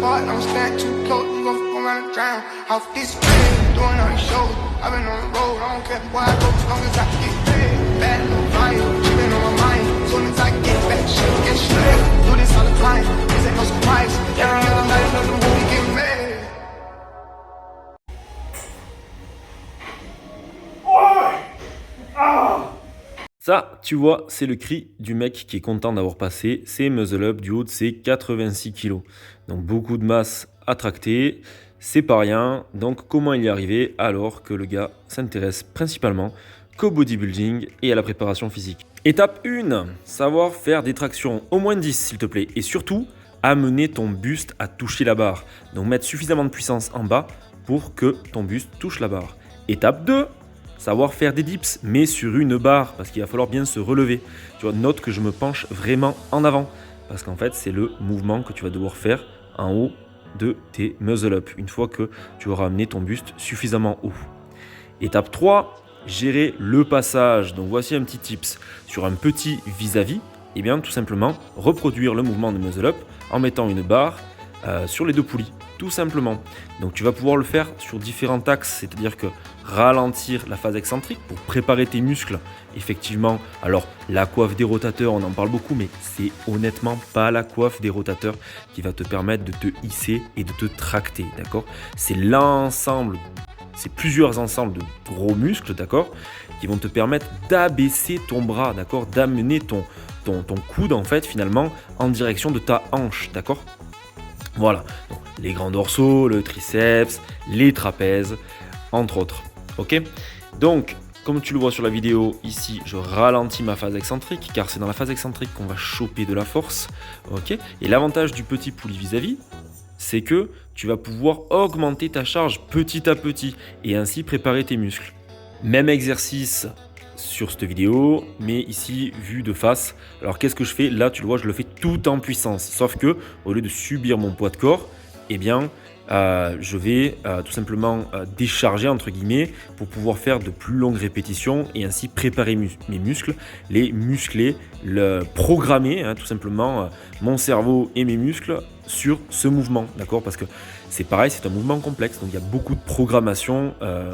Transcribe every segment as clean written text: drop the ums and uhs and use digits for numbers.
apart, don't stand too close, you gon' fuck around and drown. Off this bed, doing all these shows, I've been on the road, I don't care where I go, as long as I get paid. Bad little fire, dripping on my mind, soon as I get back, shit get straight. Do this all the time, this ain't no surprise, every other night another movie get made. Ça, tu vois, c'est le cri du mec qui est content d'avoir passé ses muzzle up du haut de ses 86 kg. Donc beaucoup de masse à tracter, c'est pas rien. Donc comment il y est arrivé alors que le gars s'intéresse principalement qu'au bodybuilding et à la préparation physique. Étape 1, savoir faire des tractions, au moins 10 s'il te plaît. Et surtout, amener ton buste à toucher la barre. Donc mettre suffisamment de puissance en bas pour que ton buste touche la barre. Étape 2, savoir faire des dips, mais sur une barre, parce qu'il va falloir bien se relever. Tu vois, note que je me penche vraiment en avant, parce qu'en fait, c'est le mouvement que tu vas devoir faire en haut de tes muscle-up, une fois que tu auras amené ton buste suffisamment haut. Étape 3, gérer le passage. Donc voici un petit tips. Sur un petit vis-à-vis, eh bien, tout simplement, reproduire le mouvement de muscle-up en mettant une barre sur les deux poulies, tout simplement. Donc tu vas pouvoir le faire sur différents axes, c'est-à-dire que ralentir la phase excentrique pour préparer tes muscles. Effectivement, alors la coiffe des rotateurs, on en parle beaucoup, mais c'est honnêtement pas la coiffe des rotateurs qui va te permettre de te hisser et de te tracter, d'accord? C'est l'ensemble, c'est plusieurs ensembles de gros muscles, d'accord, qui vont te permettre d'abaisser ton bras, d'accord, d'amener ton coude en fait finalement en direction de ta hanche, d'accord? Voilà, donc, les grands dorsaux, le triceps, les trapèzes, entre autres. Ok? Donc, comme tu le vois sur la vidéo, ici, je ralentis ma phase excentrique, car c'est dans la phase excentrique qu'on va choper de la force. Ok? Et l'avantage du petit poulie vis-à-vis, c'est que tu vas pouvoir augmenter ta charge petit à petit et ainsi préparer tes muscles. Même exercice sur cette vidéo, mais ici vu de face. Alors qu'est-ce que je fais? Là tu le vois, je le fais tout en puissance, sauf que au lieu de subir mon poids de corps, eh bien je vais tout simplement décharger entre guillemets pour pouvoir faire de plus longues répétitions et ainsi préparer mes muscles, les muscler, le programmer tout simplement mon cerveau et mes muscles sur ce mouvement, d'accord? Parce que c'est pareil, c'est un mouvement complexe, donc il y a beaucoup de programmation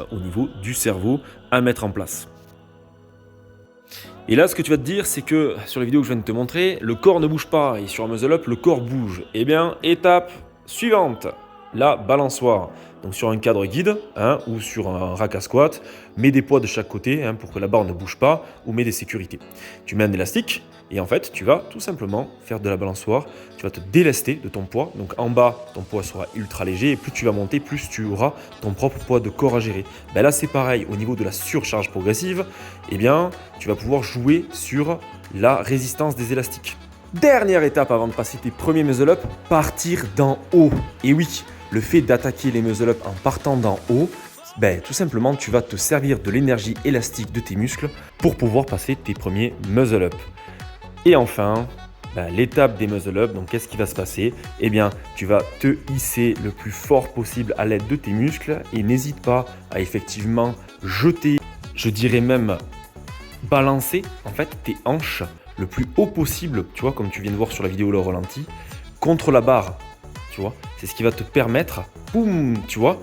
au niveau du cerveau à mettre en place. Et là, ce que tu vas te dire, c'est que sur les vidéos que je viens de te montrer, le corps ne bouge pas et sur un muscle up, le corps bouge. Eh bien, étape suivante, la balançoire. Donc sur un cadre guide ou sur un rack à squat, mets des poids de chaque côté pour que la barre ne bouge pas ou mets des sécurités. Tu mets un élastique et en fait, tu vas tout simplement faire de la balançoire. Tu vas te délester de ton poids. Donc en bas, ton poids sera ultra léger et plus tu vas monter, plus tu auras ton propre poids de corps à gérer. Ben là, c'est pareil. Au niveau de la surcharge progressive, eh bien, tu vas pouvoir jouer sur la résistance des élastiques. Dernière étape avant de passer tes premiers muscle-up, partir d'en haut. Et oui, le fait d'attaquer les muscle-up en partant d'en haut, tout simplement, tu vas te servir de l'énergie élastique de tes muscles pour pouvoir passer tes premiers muscle-up. Et enfin, l'étape des muscle-up, donc qu'est-ce qui va se passer? Eh bien, tu vas te hisser le plus fort possible à l'aide de tes muscles et n'hésite pas à effectivement jeter, je dirais même balancer en fait tes hanches le plus haut possible, tu vois, comme tu viens de voir sur la vidéo le ralenti, contre la barre, tu vois. C'est ce qui va te permettre, boum, tu vois,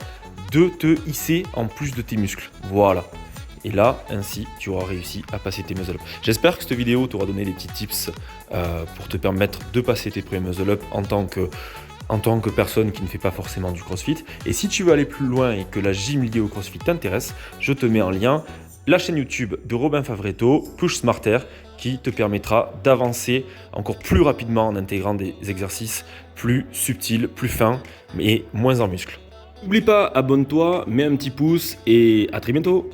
de te hisser en plus de tes muscles. Voilà. Et là, ainsi, tu auras réussi à passer tes muscle-up. J'espère que cette vidéo t'aura donné des petits tips pour te permettre de passer tes premiers muscle-up en tant que personne qui ne fait pas forcément du crossfit. Et si tu veux aller plus loin et que la gym liée au crossfit t'intéresse, je te mets en lien la chaîne YouTube de Robin Favretto, Push Smarter, qui te permettra d'avancer encore plus rapidement en intégrant des exercices plus subtils, plus fins, mais moins en muscles. N'oublie pas, abonne-toi, mets un petit pouce et à très bientôt.